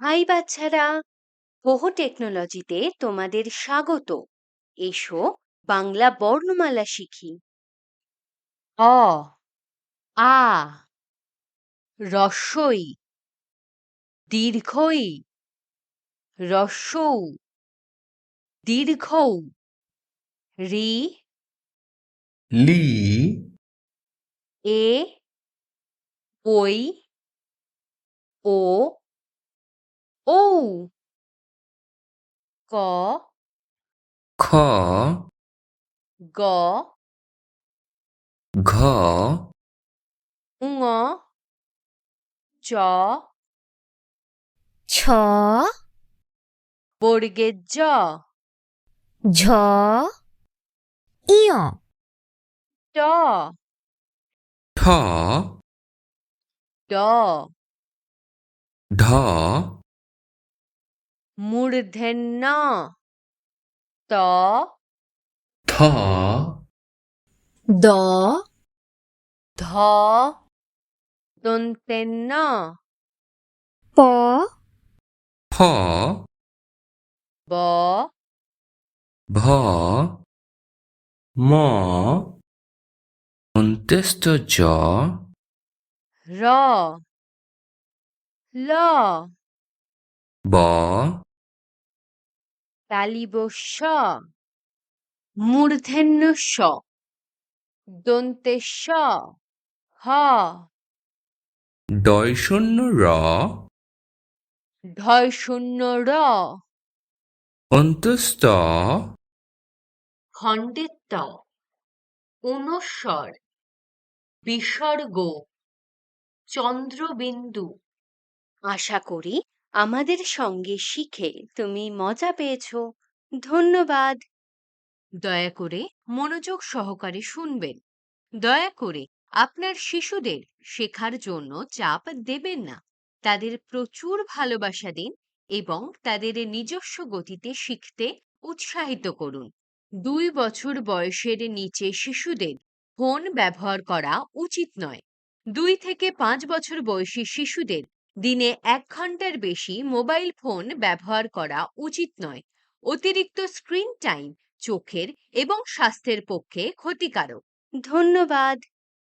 High বাচ্চারা, হোহো টেকনোলজিতে তোমাদের স্বাগত। এসো বাংলা বর্ণমালা শিখি। অ, আ, রস্বই, দীর্ঘই, রস্যৌ, দীর্ঘৌ, রি, লি, এ, ওই, ও, ঔ, ক, খ, গ, ঘ, ঙ, চ, ছ, বর্গের জ, ঝ, ইয়, ট, ঠ, ড, ঢ, মূর্ধন্য, ত, থ, দ, ধ, দন্তেন্ন, প, ফ, ব, ভ, ম, অন্ত্যেষ্ট জ, র, ল, ব, তালিবস্য, মূর্ধন্য ষ, দন্তেশ্ব, হ, ডয় শূন্য র, ঢয় শূন্য র, অন্ত্যেষ্ট খণ্ডের ত, অনুস্বর, বিসর্গ, চন্দ্রবিন্দু। আশা করি আমাদের সঙ্গে শিখে তুমি মজা পেয়েছো। ধন্যবাদ। দয়া করে মনোযোগ সহকারে শুনবেন। দয়া করে আপনার শিশুদের শেখার জন্য চাপ দেবেন না। তাদের প্রচুর ভালোবাসা দিন এবং তাদের নিজস্ব গতিতে শিখতে উৎসাহিত করুন। 2 বছর বয়সের নিচে শিশুদের ফোন ব্যবহার করা উচিত নয়। 2 থেকে 5 বছর বয়সী শিশুদের দিনে 1 ঘন্টার বেশি মোবাইল ফোন ব্যবহার করা উচিত নয়। অতিরিক্ত স্ক্রিন টাইম চোখের এবং স্বাস্থ্যের পক্ষে ক্ষতিকারক। ধন্যবাদ।